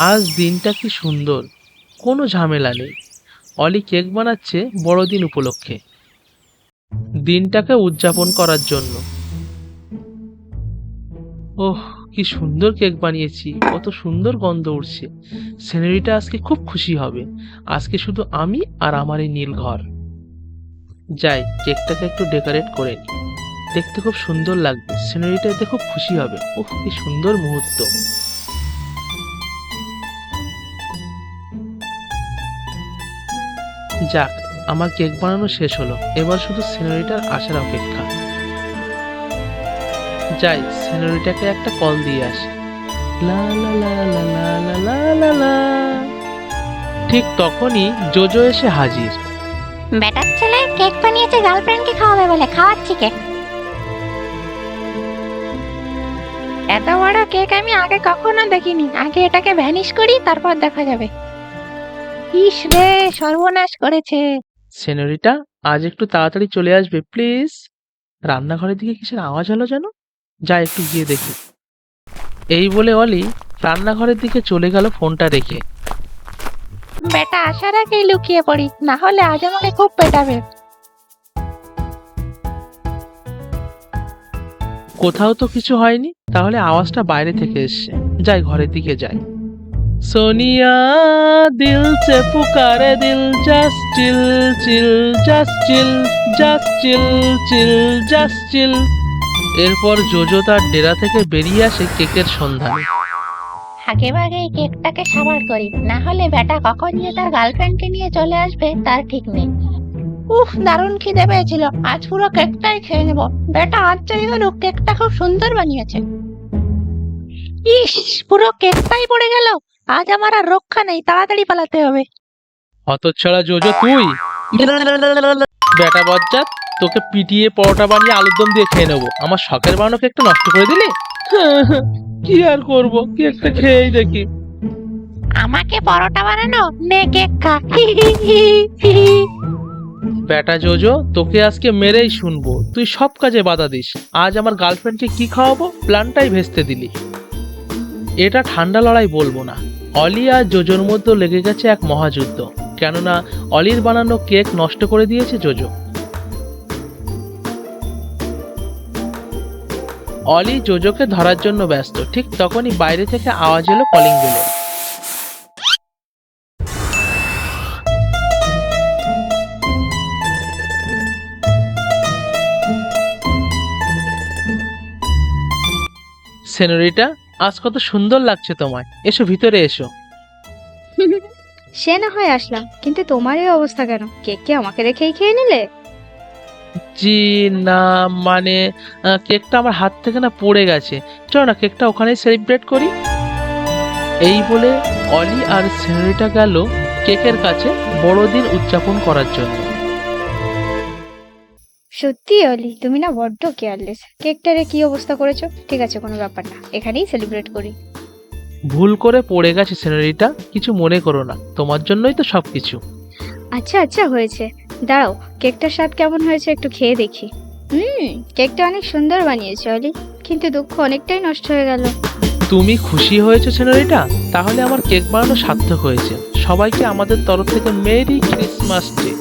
আজ দিনটা কি সুন্দর, কোনো ঝামেলা নেই। অলি কেক বানাচ্ছে বড়দিন উপলক্ষে, দিনটাকে উদযাপন করার জন্য। ওহ, কি সুন্দর কেক বানিয়েছি, কত সুন্দর গন্ধ উঠছে। সিনারিটা আজকে খুব খুশি হবে। আজকে শুধু আমি আর আমার এই নীল ঘর। যাই, কেকটাকে একটু ডেকোরেট করে নিই, দেখতে খুব সুন্দর লাগবে। সিনারিটা এতে খুব খুশি হবে। ওহ, কি সুন্দর মুহূর্ত। যাক, আমার কেক বানানো শেষ হলো, এবার শুধু সিনারিটার আসার অপেক্ষা। যাই, সিনারিটাকে একটা কল দিয়ে আসি। লা লা লা লা লা লা লা লা লা। ঠিক তখনই জোজো এসে হাজির। বেটার ছেলে কেক বানিয়েছে গার্লফ্রেন্ডকে খাওয়াবে বলে, খাওয়াচ্ছি কেক। এত বড় কেক আমি আগে কখনো দেখিনি। আগে এটাকে ভ্যানিশ করি, তারপর দেখা যাবে। ইস রে, সর্বনাশ করেছে। সিনারিটা, আজ একটু তাড়াতাড়ি চলে আসবে প্লিজ। রান্নাঘরের দিকে কিসের আওয়াজ হলো যেন, যাই একটু গিয়ে দেখি। এই বলে অলি রান্নাঘরের দিকে চলে গেল ফোনটা রেখে। বেটা আসার আগেই লুকিয়ে পড়ি, না হলে আজ আমাকে খুব পেটাবে। কোথাও তো কিছু হয়নি, তাহলে আওয়াজটা বাইরে থেকে এসছে। যাই, ঘরের দিকে যাই। সোনিয়া, দিল সে পুকারে দিল, জাস্ট চিল চিল, জাস্ট চিল, জাস্ট চিল চিল, জাস্ট চিল। এরপর জোজো তার ডেরা থেকে বেরিয়ে আসে কেকের সন্ধানে। আগে ভাগে এই কেকটাকে সাবার করি, না হলে বেটা কখন যে তার গার্লফ্রেন্ডকে নিয়ে চলে আসবে তার ঠিক নেই। উফ, দারুণ খিদে পেয়েছিল, আজ পুরো কেকটাই খেয়ে নেব। বেটা আজ যাই হলো, কেকটা খুব সুন্দর বানিয়েছে। ইস, পুরো কেকটাই পড়ে গেল। আজ আমার আর রক্ষা নেই, তাড়াতাড়ি পালাতে হবে। হতচ্ছাড়া জোজো তুই! বেটা বজ্জাত, তোকে পিটিয়ে পরোটা বানিয়ে আলুর দম দিয়ে খেয়ে নেবো। আমার শখের বানানো কেকটা নষ্ট করে দিলি। কি আর করবো, কেকটা খেয়েই দেখি। আমাকে পরোটা বানানো, নে কেক খা। বেটা জোজো, তোকে আজকে মেরেই শুনবো। তুই সব কাজে বাধা দিস, আজ আমার গার্লফ্রেন্ডকে কি খাওয়াবো প্ল্যানটাই ভেস্তে দিলি। এটা ঠান্ডা লড়াই বলবো না, অলি আর জোজোর মধ্যে লেগে গেছে এক মহাযুদ্ধ। কেননা অলির বানানো কেক নষ্ট করে দিয়েছে জোজো। অলি জোজোকে ধরার জন্য ব্যস্ত, ঠিক তখনই বাইরে থেকে আওয়াজ এলো কলিং বেলের। সেনরিটা, আজ কত সুন্দর লাগছে তোমায়, এসো ভিতরে এসো। সে না হয় আসলাম, কিন্তু তোমার এই অবস্থা কেন? কেক কি আমাকে রেখেই খেয়ে নিলে? জি না, মানে কেকটা আমার হাত থেকে না পড়ে গেছে। চলো না, কেকটা ওখানেই সেলিব্রেট করি। এই বলে অলি আর সেনরিটা গেল কেকের কাছে বড়দিন উদযাপন করার জন্য। সত্যি অলি, তুমি না বড্ড কেয়ারলেস। কেকটারে কি অবস্থা করেছো? ঠিক আছে, কোনো ব্যাপার না, এখানেই সেলিব্রেট করি। ভুল করে পড়ে গেছে সেনরিটা, কিছু মনে করো না, তোমার জন্যই তো সবকিছু। আচ্ছা আচ্ছা, হয়েছে। দাঁড়াও, কেকটার স্বাদ কেমন হয়েছে একটু খেয়ে দেখি। কেকটা অনেক সুন্দর বানিয়েছে অলি, কিন্তু দুঃখ অনেকটাই নষ্ট হয়ে গেল। তুমি খুশি হয়েছো সেনরিটা? তাহলে আমার কেক বানানো সার্থক হয়েছে। সবাইকে আমাদের তরফ থেকে মেরি ক্রিসমাস ডে।